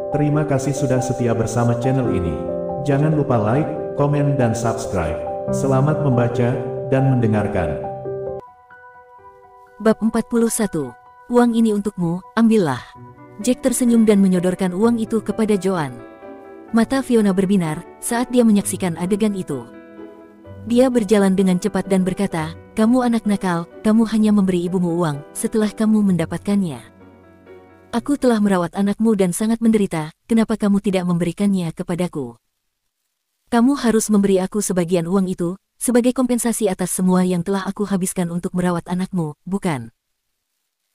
Terima kasih sudah setia bersama channel ini. Jangan lupa like, komen dan subscribe. Selamat membaca dan mendengarkan. Bab 41. Uang ini untukmu, ambillah. Jack tersenyum dan menyodorkan uang itu kepada Joan. Mata Fiona berbinar saat dia menyaksikan adegan itu. Dia berjalan dengan cepat dan berkata, "Kamu anak nakal, kamu hanya memberi ibumu uang setelah kamu mendapatkannya. Aku telah merawat anakmu dan sangat menderita, kenapa kamu tidak memberikannya kepadaku? Kamu harus memberi aku sebagian uang itu, sebagai kompensasi atas semua yang telah aku habiskan untuk merawat anakmu, bukan?"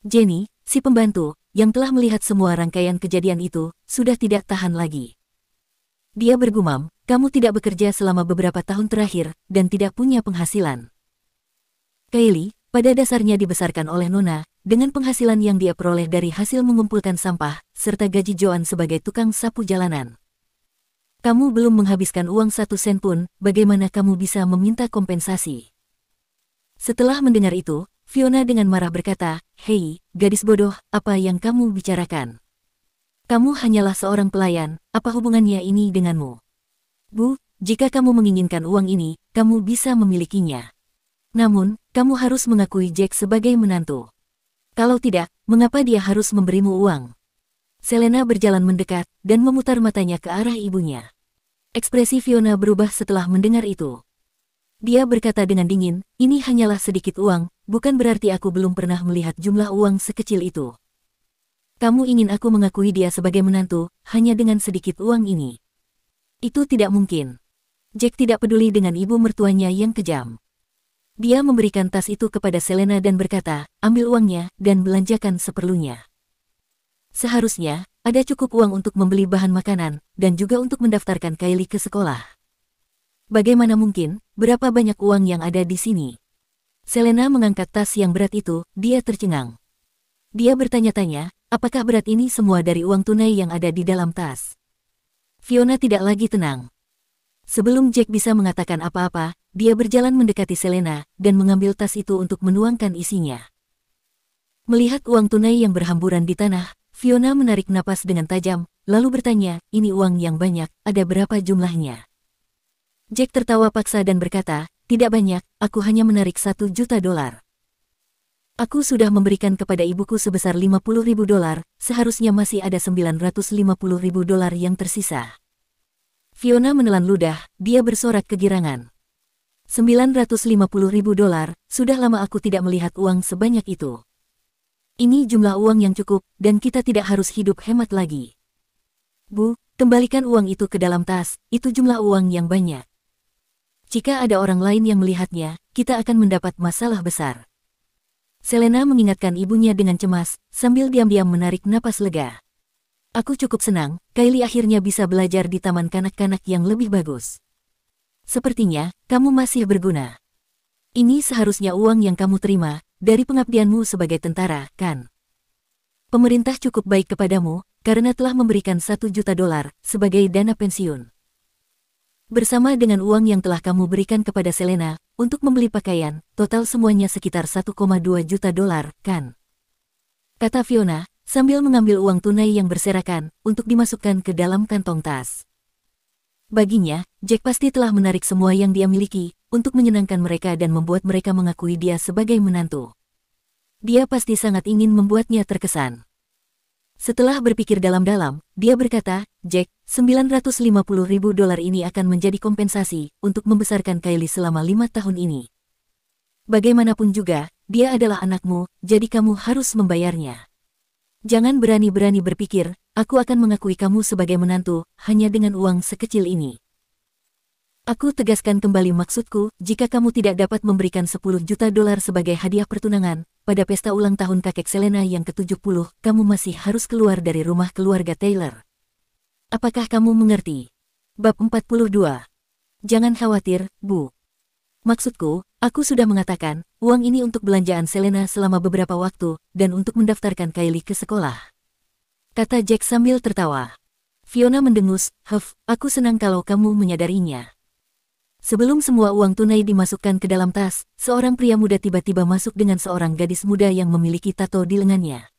Jenny, si pembantu, yang telah melihat semua rangkaian kejadian itu, sudah tidak tahan lagi. Dia bergumam, "Kamu tidak bekerja selama beberapa tahun terakhir, dan tidak punya penghasilan." Kylie, pada dasarnya dibesarkan oleh Nona, dengan penghasilan yang dia peroleh dari hasil mengumpulkan sampah, serta gaji Joan sebagai tukang sapu jalanan. Kamu belum menghabiskan uang 1 sen pun, bagaimana kamu bisa meminta kompensasi? Setelah mendengar itu, Fiona dengan marah berkata, "Hei, gadis bodoh, apa yang kamu bicarakan? Kamu hanyalah seorang pelayan, apa hubungannya ini denganmu? Bu, jika kamu menginginkan uang ini, kamu bisa memilikinya. Namun, kamu harus mengakui Jack sebagai menantu. Kalau tidak, mengapa dia harus memberimu uang?" Selena berjalan mendekat, dan memutar matanya ke arah ibunya. Ekspresi Fiona berubah setelah mendengar itu. Dia berkata dengan dingin, "Ini hanyalah sedikit uang, bukan berarti aku belum pernah melihat jumlah uang sekecil itu. Kamu ingin aku mengakui dia sebagai menantu, hanya dengan sedikit uang ini? Itu tidak mungkin." Jack tidak peduli dengan ibu mertuanya yang kejam. Dia memberikan tas itu kepada Selena dan berkata, "Ambil uangnya dan belanjakan seperlunya. Seharusnya, ada cukup uang untuk membeli bahan makanan, dan juga untuk mendaftarkan Kylie ke sekolah. Bagaimana mungkin, berapa banyak uang yang ada di sini?" Selena mengangkat tas yang berat itu, dia tercengang. Dia bertanya-tanya, apakah berat ini semua dari uang tunai yang ada di dalam tas? Fiona tidak lagi tenang. Sebelum Jack bisa mengatakan apa-apa, dia berjalan mendekati Selena, dan mengambil tas itu untuk menuangkan isinya. Melihat uang tunai yang berhamburan di tanah, Fiona menarik napas dengan tajam, lalu bertanya, "Ini uang yang banyak, ada berapa jumlahnya?" Jack tertawa paksa dan berkata, "Tidak banyak, aku hanya menarik $1 juta. Aku sudah memberikan kepada ibuku sebesar $50.000, seharusnya masih ada $950.000 yang tersisa." Fiona menelan ludah, dia bersorak kegirangan. $950.000, sudah lama aku tidak melihat uang sebanyak itu. Ini jumlah uang yang cukup, dan kita tidak harus hidup hemat lagi. Bu, kembalikan uang itu ke dalam tas, itu jumlah uang yang banyak. Jika ada orang lain yang melihatnya, kita akan mendapat masalah besar. Selena mengingatkan ibunya dengan cemas, sambil diam-diam menarik napas lega. "Aku cukup senang, Kylie akhirnya bisa belajar di taman kanak-kanak yang lebih bagus. Sepertinya, kamu masih berguna. Ini seharusnya uang yang kamu terima, dari pengabdianmu sebagai tentara, kan? Pemerintah cukup baik kepadamu, karena telah memberikan $1 juta sebagai dana pensiun. Bersama dengan uang yang telah kamu berikan kepada Selena, untuk membeli pakaian, total semuanya sekitar $1,2 juta, kan?" kata Fiona, sambil mengambil uang tunai yang berserakan, untuk dimasukkan ke dalam kantong tas. Baginya, Jack pasti telah menarik semua yang dia miliki, untuk menyenangkan mereka dan membuat mereka mengakui dia sebagai menantu. Dia pasti sangat ingin membuatnya terkesan. Setelah berpikir dalam-dalam, dia berkata, "Jack, $950.000 ini akan menjadi kompensasi, untuk membesarkan Kylie selama 5 tahun ini. Bagaimanapun juga, dia adalah anakmu, jadi kamu harus membayarnya. Jangan berani-berani berpikir, aku akan mengakui kamu sebagai menantu, hanya dengan uang sekecil ini. Aku tegaskan kembali maksudku, jika kamu tidak dapat memberikan $10 juta sebagai hadiah pertunangan, pada pesta ulang tahun kakek Selena yang ke-70, kamu masih harus keluar dari rumah keluarga Taylor. Apakah kamu mengerti?" Bab 42. Jangan khawatir, Bu. Maksudku, aku sudah mengatakan, uang ini untuk belanjaan Selena selama beberapa waktu, dan untuk mendaftarkan Kylie ke sekolah, kata Jack sambil tertawa. Fiona mendengus, aku senang kalau kamu menyadarinya." Sebelum semua uang tunai dimasukkan ke dalam tas, seorang pria muda tiba-tiba masuk dengan seorang gadis muda yang memiliki tato di lengannya.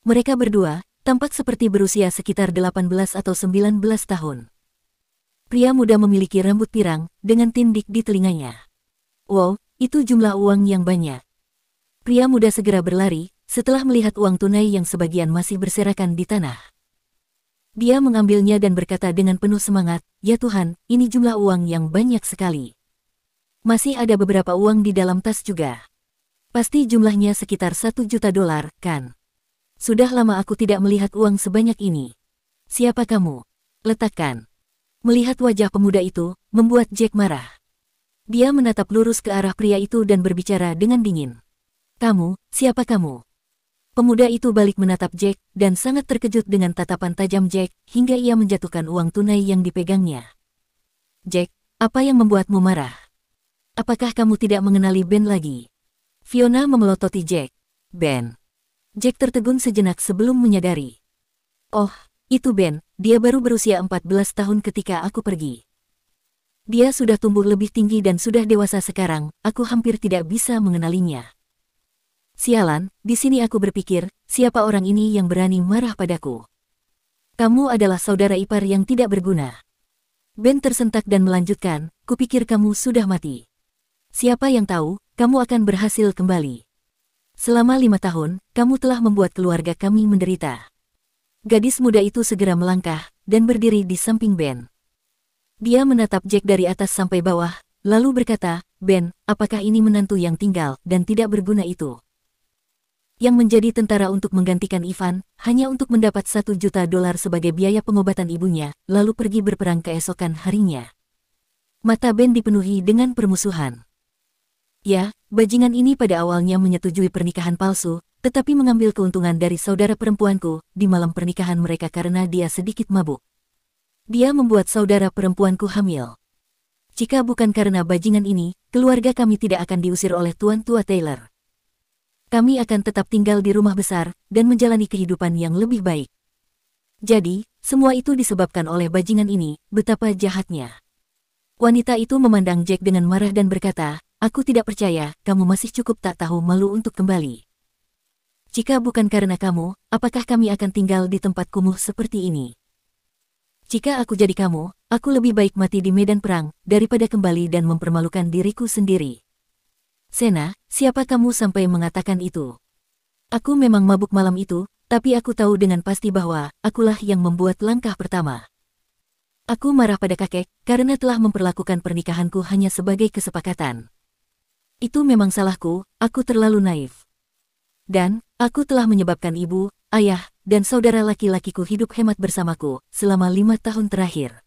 Mereka berdua, tampak seperti berusia sekitar 18 atau 19 tahun. Pria muda memiliki rambut pirang, dengan tindik di telinganya. Wow, itu jumlah uang yang banyak. Pria muda segera berlari, setelah melihat uang tunai yang sebagian masih berserakan di tanah. Dia mengambilnya dan berkata dengan penuh semangat, "Ya Tuhan, ini jumlah uang yang banyak sekali. Masih ada beberapa uang di dalam tas juga. Pasti jumlahnya sekitar $1 juta, kan? Sudah lama aku tidak melihat uang sebanyak ini. Siapa kamu? Letakkan." Melihat wajah pemuda itu, membuat Jack marah. Dia menatap lurus ke arah pria itu dan berbicara dengan dingin. "Kamu, siapa kamu?" Pemuda itu balik menatap Jack, dan sangat terkejut dengan tatapan tajam Jack, hingga ia menjatuhkan uang tunai yang dipegangnya. "Jack, apa yang membuatmu marah? Apakah kamu tidak mengenali Ben lagi?" Fiona memelototi Jack. "Ben?" Jack tertegun sejenak sebelum menyadari. "Oh, itu Ben, dia baru berusia 14 tahun ketika aku pergi. Dia sudah tumbuh lebih tinggi dan sudah dewasa sekarang, aku hampir tidak bisa mengenalinya. Sialan, di sini aku berpikir, siapa orang ini yang berani marah padaku? Kamu adalah saudara ipar yang tidak berguna." Ben tersentak dan melanjutkan, "Kupikir kamu sudah mati. Siapa yang tahu, kamu akan berhasil kembali. Selama 5 tahun, kamu telah membuat keluarga kami menderita." Gadis muda itu segera melangkah, dan berdiri di samping Ben. Dia menatap Jack dari atas sampai bawah, lalu berkata, "Ben, apakah ini menantu yang tinggal dan tidak berguna itu? Yang menjadi tentara untuk menggantikan Ivan, hanya untuk mendapat $1 juta sebagai biaya pengobatan ibunya, lalu pergi berperang keesokan harinya." Mata Ben dipenuhi dengan permusuhan. Ya, bajingan ini pada awalnya menyetujui pernikahan palsu, tetapi mengambil keuntungan dari saudara perempuanku di malam pernikahan mereka karena dia sedikit mabuk. Dia membuat saudara perempuanku hamil. Jika bukan karena bajingan ini, keluarga kami tidak akan diusir oleh Tuan Tua Taylor. Kami akan tetap tinggal di rumah besar dan menjalani kehidupan yang lebih baik. Jadi, semua itu disebabkan oleh bajingan ini, betapa jahatnya." Wanita itu memandang Jack dengan marah dan berkata, "Aku tidak percaya, kamu masih cukup tak tahu malu untuk kembali. Jika bukan karena kamu, apakah kami akan tinggal di tempat kumuh seperti ini? Jika aku jadi kamu, aku lebih baik mati di medan perang, daripada kembali dan mempermalukan diriku sendiri." "Sena, siapa kamu sampai mengatakan itu? Aku memang mabuk malam itu, tapi aku tahu dengan pasti bahwa akulah yang membuat langkah pertama. Aku marah pada kakek, karena telah memperlakukan pernikahanku hanya sebagai kesepakatan. Itu memang salahku, aku terlalu naif. Dan, aku telah menyebabkan ibu, ayah, dan saudara laki-lakiku hidup hemat bersamaku selama 5 tahun terakhir.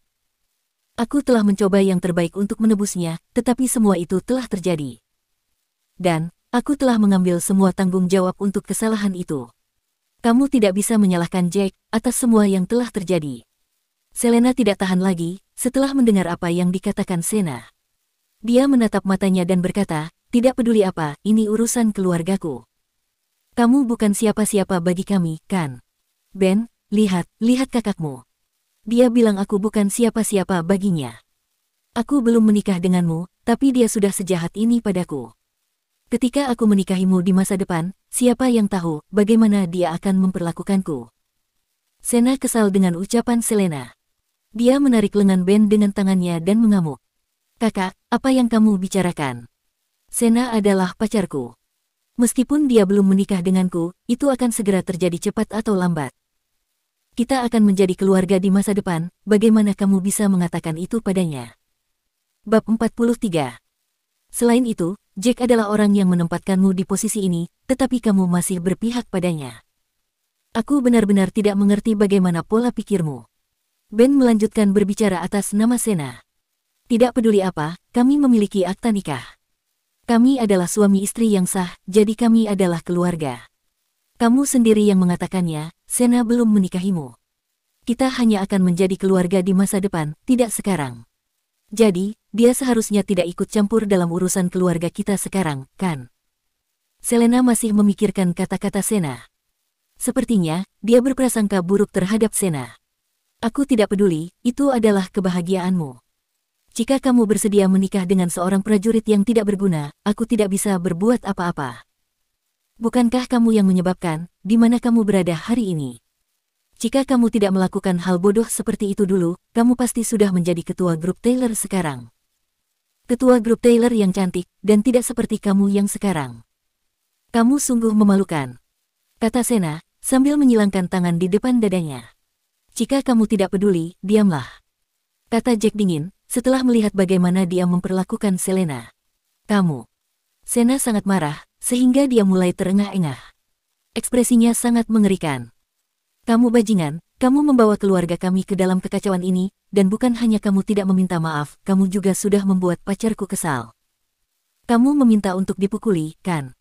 Aku telah mencoba yang terbaik untuk menebusnya, tetapi semua itu telah terjadi. Dan, aku telah mengambil semua tanggung jawab untuk kesalahan itu. Kamu tidak bisa menyalahkan Jack atas semua yang telah terjadi." Selena tidak tahan lagi, setelah mendengar apa yang dikatakan Sena. Dia menatap matanya dan berkata, "Tidak peduli apa, ini urusan keluargaku. Kamu bukan siapa-siapa bagi kami, kan? Ben, lihat kakakmu. Dia bilang aku bukan siapa-siapa baginya. Aku belum menikah denganmu, tapi dia sudah sejahat ini padaku. Ketika aku menikahimu di masa depan, siapa yang tahu bagaimana dia akan memperlakukanku?" Sena kesal dengan ucapan Selena. Dia menarik lengan Ben dengan tangannya dan mengamuk. "Kakak, apa yang kamu bicarakan? Sena adalah pacarku. Meskipun dia belum menikah denganku, itu akan segera terjadi cepat atau lambat. Kita akan menjadi keluarga di masa depan, bagaimana kamu bisa mengatakan itu padanya?" Bab 43. Selain itu, Jack adalah orang yang menempatkanmu di posisi ini, tetapi kamu masih berpihak padanya. Aku benar-benar tidak mengerti bagaimana pola pikirmu. Ben melanjutkan berbicara atas nama Sena. "Tidak peduli apa, kami memiliki akta nikah. Kami adalah suami istri yang sah, jadi kami adalah keluarga. Kamu sendiri yang mengatakannya, Sena belum menikahimu. Kita hanya akan menjadi keluarga di masa depan, tidak sekarang. Jadi, dia seharusnya tidak ikut campur dalam urusan keluarga kita sekarang, kan?" Selena masih memikirkan kata-kata Sena. Sepertinya, dia berprasangka buruk terhadap Sena. "Aku tidak peduli, itu adalah kebahagiaanmu. Jika kamu bersedia menikah dengan seorang prajurit yang tidak berguna, aku tidak bisa berbuat apa-apa. Bukankah kamu yang menyebabkan, di mana kamu berada hari ini? Jika kamu tidak melakukan hal bodoh seperti itu dulu, kamu pasti sudah menjadi ketua grup Taylor sekarang. Ketua grup Taylor yang cantik, dan tidak seperti kamu yang sekarang. Kamu sungguh memalukan, kata Sena, sambil menyilangkan tangan di depan dadanya. Jika kamu tidak peduli, diamlah, kata Jack dingin, setelah melihat bagaimana dia memperlakukan Selena. Kamu. Sena sangat marah, sehingga dia mulai terengah-engah. Ekspresinya sangat mengerikan. Kamu bajingan, kamu membawa keluarga kami ke dalam kekacauan ini, dan bukan hanya kamu tidak meminta maaf, kamu juga sudah membuat pacarku kesal. Kamu meminta untuk dipukuli, kan?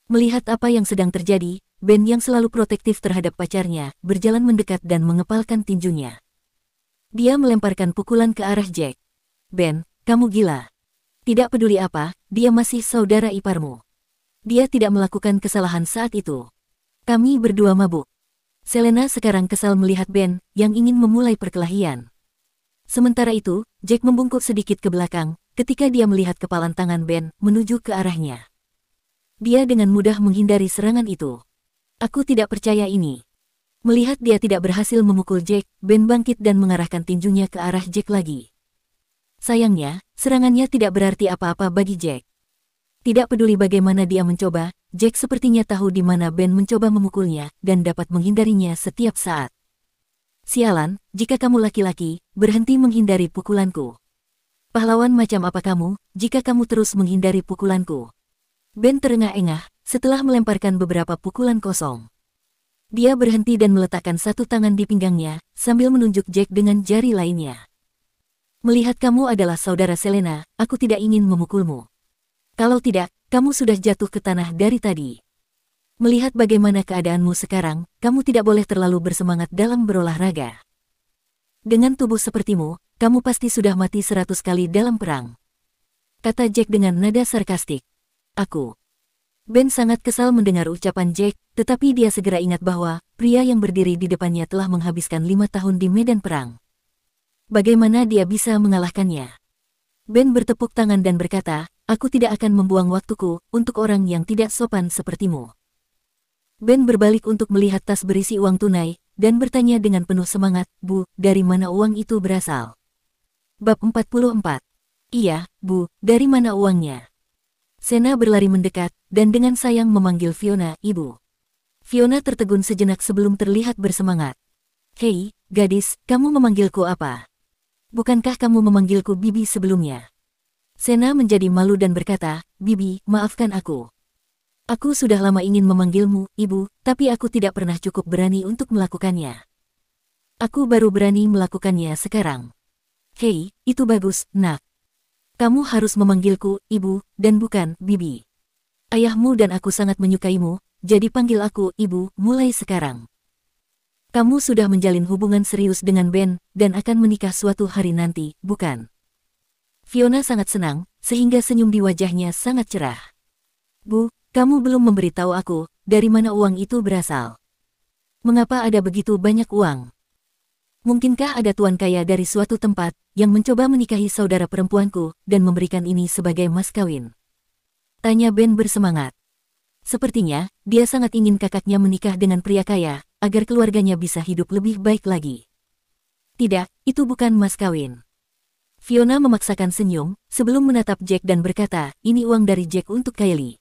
Melihat apa yang sedang terjadi, Ben yang selalu protektif terhadap pacarnya, berjalan mendekat dan mengepalkan tinjunya. Dia melemparkan pukulan ke arah Jack. Ben, kamu gila. Tidak peduli apa, dia masih saudara iparmu. Dia tidak melakukan kesalahan saat itu. Kami berdua mabuk. Selena sekarang kesal melihat Ben, yang ingin memulai perkelahian. Sementara itu, Jack membungkuk sedikit ke belakang, ketika dia melihat kepalan tangan Ben menuju ke arahnya. Dia dengan mudah menghindari serangan itu. Aku tidak percaya ini. Melihat dia tidak berhasil memukul Jack, Ben bangkit dan mengarahkan tinjunya ke arah Jack lagi. Sayangnya, serangannya tidak berarti apa-apa bagi Jack. Tidak peduli bagaimana dia mencoba, Jack sepertinya tahu di mana Ben mencoba memukulnya dan dapat menghindarinya setiap saat. Sialan, jika kamu laki-laki, berhenti menghindari pukulanku. Pahlawan macam apa kamu, jika kamu terus menghindari pukulanku? Ben terengah-engah, setelah melemparkan beberapa pukulan kosong. Dia berhenti dan meletakkan satu tangan di pinggangnya, sambil menunjuk Jack dengan jari lainnya. Melihat kamu adalah saudara Selena, aku tidak ingin memukulmu. Kalau tidak, kamu sudah jatuh ke tanah dari tadi. Melihat bagaimana keadaanmu sekarang, kamu tidak boleh terlalu bersemangat dalam berolahraga. Dengan tubuh sepertimu, kamu pasti sudah mati 100 kali dalam perang, kata Jack dengan nada sarkastik. Aku. Ben sangat kesal mendengar ucapan Jack, tetapi dia segera ingat bahwa pria yang berdiri di depannya telah menghabiskan 5 tahun di medan perang. Bagaimana dia bisa mengalahkannya? Ben bertepuk tangan dan berkata, aku tidak akan membuang waktuku untuk orang yang tidak sopan sepertimu. Ben berbalik untuk melihat tas berisi uang tunai, dan bertanya dengan penuh semangat, Bu, dari mana uang itu berasal? Bab 44. Iya, Bu, dari mana uangnya? Sena berlari mendekat, dan dengan sayang memanggil Fiona, Ibu. Fiona tertegun sejenak sebelum terlihat bersemangat. Hei, gadis, kamu memanggilku apa? Bukankah kamu memanggilku Bibi sebelumnya? Sena menjadi malu dan berkata, Bibi, maafkan aku. Aku sudah lama ingin memanggilmu, Ibu, tapi aku tidak pernah cukup berani untuk melakukannya. Aku baru berani melakukannya sekarang. Hei, itu bagus, nak. Kamu harus memanggilku, Ibu, dan bukan Bibi. Ayahmu dan aku sangat menyukaimu, jadi panggil aku, Ibu, mulai sekarang. Kamu sudah menjalin hubungan serius dengan Ben, dan akan menikah suatu hari nanti, bukan? Fiona sangat senang, sehingga senyum di wajahnya sangat cerah. Bu, kamu belum memberitahu aku, dari mana uang itu berasal. Mengapa ada begitu banyak uang? Mungkinkah ada tuan kaya dari suatu tempat, yang mencoba menikahi saudara perempuanku, dan memberikan ini sebagai mas kawin? Tanya Ben bersemangat. Sepertinya, dia sangat ingin kakaknya menikah dengan pria kaya, agar keluarganya bisa hidup lebih baik lagi. Tidak, itu bukan mas kawin. Fiona memaksakan senyum, sebelum menatap Jack dan berkata, ini uang dari Jack untuk Kylie.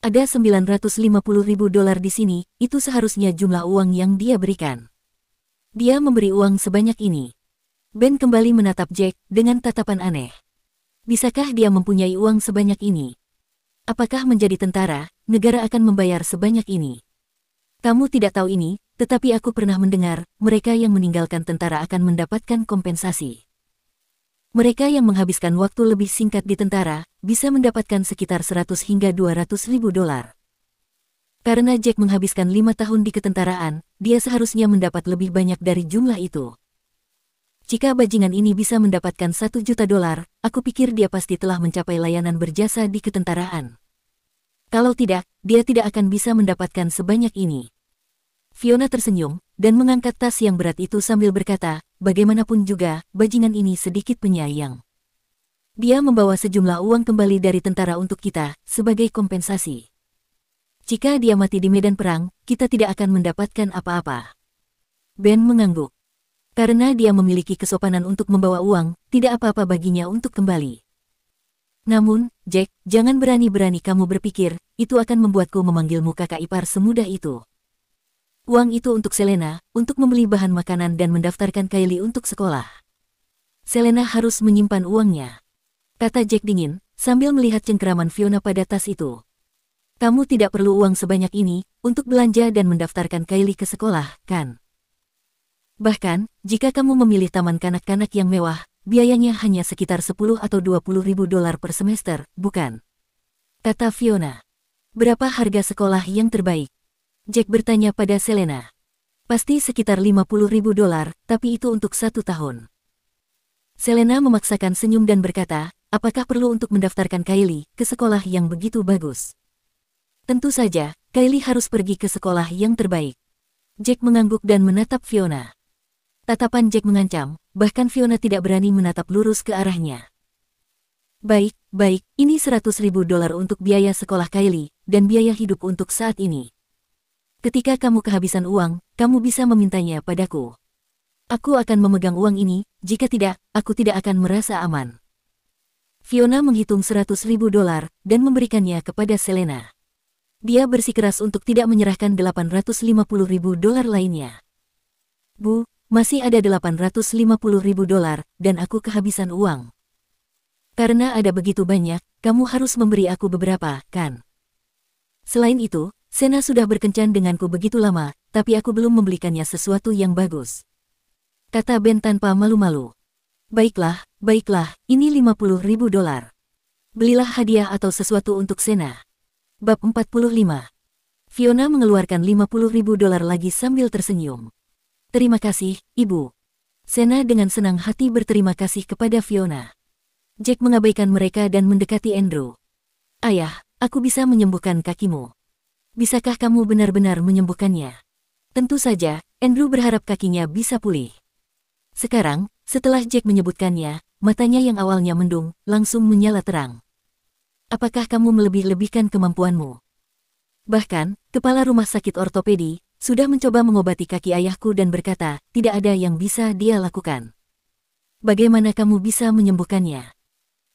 Ada $950.000 di sini, itu seharusnya jumlah uang yang dia berikan. Dia memberi uang sebanyak ini. Ben kembali menatap Jack, dengan tatapan aneh. Bisakah dia mempunyai uang sebanyak ini? Apakah menjadi tentara, negara akan membayar sebanyak ini? Kamu tidak tahu ini, tetapi aku pernah mendengar, mereka yang meninggalkan tentara akan mendapatkan kompensasi. Mereka yang menghabiskan waktu lebih singkat di tentara, bisa mendapatkan sekitar 100 hingga 200 ribu dolar. Karena Jack menghabiskan 5 tahun di ketentaraan, dia seharusnya mendapat lebih banyak dari jumlah itu. Jika bajingan ini bisa mendapatkan 1 juta dolar, aku pikir dia pasti telah mencapai layanan berjasa di ketentaraan. Kalau tidak, dia tidak akan bisa mendapatkan sebanyak ini. Fiona tersenyum, dan mengangkat tas yang berat itu sambil berkata, bagaimanapun juga, bajingan ini sedikit penyayang. Dia membawa sejumlah uang kembali dari tentara untuk kita, sebagai kompensasi. Jika dia mati di medan perang, kita tidak akan mendapatkan apa-apa. Ben mengangguk. Karena dia memiliki kesopanan untuk membawa uang, tidak apa-apa baginya untuk kembali. Namun, Jack, jangan berani-berani kamu berpikir, itu akan membuatku memanggilmu kakak ipar semudah itu. Uang itu untuk Selena, untuk membeli bahan makanan dan mendaftarkan Kylie untuk sekolah. Selena harus menyimpan uangnya, kata Jack dingin, sambil melihat cengkeraman Fiona pada tas itu. Kamu tidak perlu uang sebanyak ini, untuk belanja dan mendaftarkan Kylie ke sekolah, kan? Bahkan, jika kamu memilih taman kanak-kanak yang mewah, biayanya hanya sekitar 10 atau 20 ribu dolar per semester, bukan? Kata Fiona. Berapa harga sekolah yang terbaik? Jack bertanya pada Selena. Pasti sekitar 50 ribu dolar, tapi itu untuk 1 tahun. Selena memaksakan senyum dan berkata, apakah perlu untuk mendaftarkan Kylie ke sekolah yang begitu bagus? Tentu saja, Kylie harus pergi ke sekolah yang terbaik. Jack mengangguk dan menatap Fiona. Tatapan Jack mengancam, bahkan Fiona tidak berani menatap lurus ke arahnya. Baik, ini 100 ribu dolar untuk biaya sekolah Kylie, dan biaya hidup untuk saat ini. Ketika kamu kehabisan uang, kamu bisa memintanya padaku. Aku akan memegang uang ini, jika tidak, aku tidak akan merasa aman. Fiona menghitung 100 ribu dolar, dan memberikannya kepada Selena. Dia bersikeras untuk tidak menyerahkan 850 ribu dolar lainnya. Bu, masih ada 850 ribu dolar, dan aku kehabisan uang. Karena ada begitu banyak, kamu harus memberi aku beberapa, kan? Selain itu, Sena sudah berkencan denganku begitu lama, tapi aku belum membelikannya sesuatu yang bagus. Kata Ben tanpa malu-malu. Baiklah, ini 50 ribu dolar. Belilah hadiah atau sesuatu untuk Sena. Bab 45. Fiona mengeluarkan 50 ribu dolar lagi sambil tersenyum. Terima kasih, Ibu. Sena dengan senang hati berterima kasih kepada Fiona. Jack mengabaikan mereka dan mendekati Andrew. Ayah, aku bisa menyembuhkan kakimu. Bisakah kamu benar-benar menyembuhkannya? Tentu saja, Andrew berharap kakinya bisa pulih. Sekarang, setelah Jack menyebutkannya, matanya yang awalnya mendung, langsung menyala terang. Apakah kamu melebih-lebihkan kemampuanmu? Bahkan, kepala rumah sakit ortopedi sudah mencoba mengobati kaki ayahku dan berkata, tidak ada yang bisa dia lakukan. Bagaimana kamu bisa menyembuhkannya?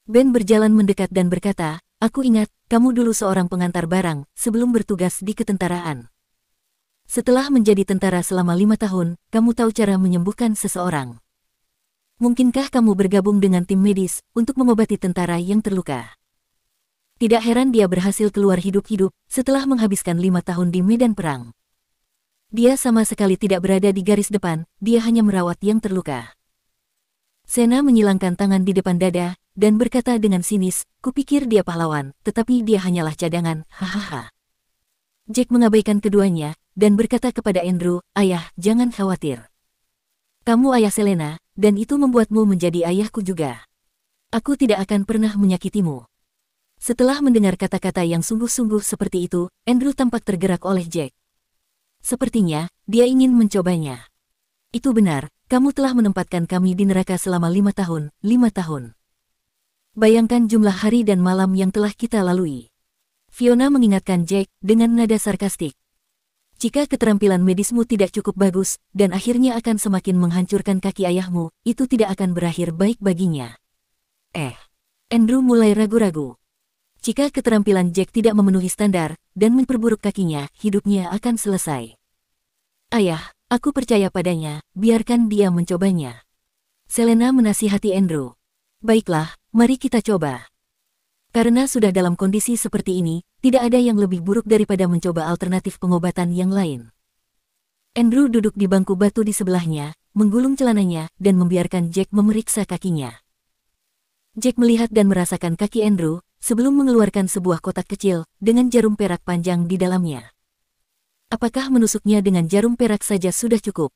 Ben berjalan mendekat dan berkata, aku ingat, kamu dulu seorang pengantar barang sebelum bertugas di ketentaraan. Setelah menjadi tentara selama 5 tahun, kamu tahu cara menyembuhkan seseorang. Mungkinkah kamu bergabung dengan tim medis untuk mengobati tentara yang terluka? Tidak heran dia berhasil keluar hidup-hidup setelah menghabiskan 5 tahun di medan perang. Dia sama sekali tidak berada di garis depan, dia hanya merawat yang terluka. Sena menyilangkan tangan di depan dada, dan berkata dengan sinis, kupikir dia pahlawan, tetapi dia hanyalah cadangan, hahaha. Jack mengabaikan keduanya, dan berkata kepada Andrew, ayah, jangan khawatir. Kamu ayah Selena, dan itu membuatmu menjadi ayahku juga. Aku tidak akan pernah menyakitimu. Setelah mendengar kata-kata yang sungguh-sungguh seperti itu, Andrew tampak tergerak oleh Jack. Sepertinya, dia ingin mencobanya. Itu benar, kamu telah menempatkan kami di neraka selama 5 tahun, 5 tahun. Bayangkan jumlah hari dan malam yang telah kita lalui. Fiona mengingatkan Jack dengan nada sarkastik. Jika keterampilan medismu tidak cukup bagus, dan akhirnya akan semakin menghancurkan kaki ayahmu, itu tidak akan berakhir baik baginya. Andrew mulai ragu-ragu. Jika keterampilan Jack tidak memenuhi standar, dan memperburuk kakinya, hidupnya akan selesai. Ayah, aku percaya padanya, biarkan dia mencobanya. Selena menasihati Andrew. Baiklah, mari kita coba. Karena sudah dalam kondisi seperti ini, tidak ada yang lebih buruk daripada mencoba alternatif pengobatan yang lain. Andrew duduk di bangku batu di sebelahnya, menggulung celananya, dan membiarkan Jack memeriksa kakinya. Jack melihat dan merasakan kaki Andrew, sebelum mengeluarkan sebuah kotak kecil, dengan jarum perak panjang di dalamnya. Apakah menusuknya dengan jarum perak saja sudah cukup?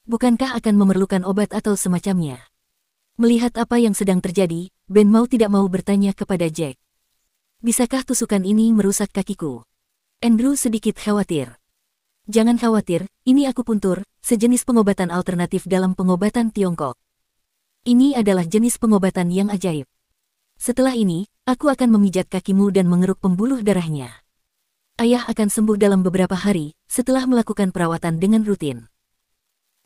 Bukankah akan memerlukan obat atau semacamnya? Melihat apa yang sedang terjadi, Ben mau tidak mau bertanya kepada Jack. Bisakah tusukan ini merusak kakiku? Andrew sedikit khawatir. Jangan khawatir, ini akupuntur, sejenis pengobatan alternatif dalam pengobatan Tiongkok. Ini adalah jenis pengobatan yang ajaib. Setelah ini, aku akan memijat kakimu dan mengeruk pembuluh darahnya. Ayah akan sembuh dalam beberapa hari, setelah melakukan perawatan dengan rutin.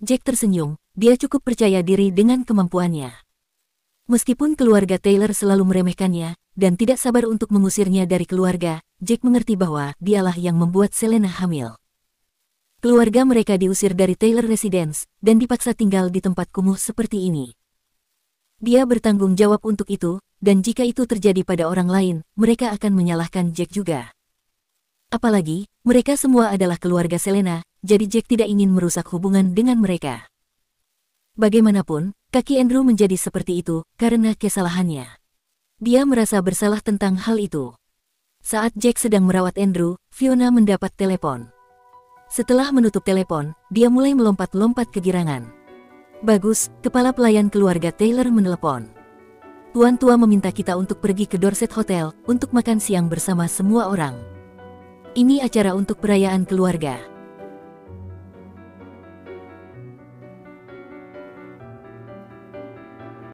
Jack tersenyum, dia cukup percaya diri dengan kemampuannya. Meskipun keluarga Taylor selalu meremehkannya, dan tidak sabar untuk mengusirnya dari keluarga, Jack mengerti bahwa dialah yang membuat Selena hamil. Keluarga mereka diusir dari Taylor Residence, dan dipaksa tinggal di tempat kumuh seperti ini. Dia bertanggung jawab untuk itu, dan jika itu terjadi pada orang lain, mereka akan menyalahkan Jack juga. Apalagi, mereka semua adalah keluarga Selena, jadi Jack tidak ingin merusak hubungan dengan mereka. Bagaimanapun, kaki Andrew menjadi seperti itu karena kesalahannya. Dia merasa bersalah tentang hal itu. Saat Jack sedang merawat Andrew, Fiona mendapat telepon. Setelah menutup telepon, dia mulai melompat-lompat kegirangan. Bagus, kepala pelayan keluarga Taylor menelepon. Tuan tua meminta kita untuk pergi ke Dorset Hotel untuk makan siang bersama semua orang. Ini acara untuk perayaan keluarga.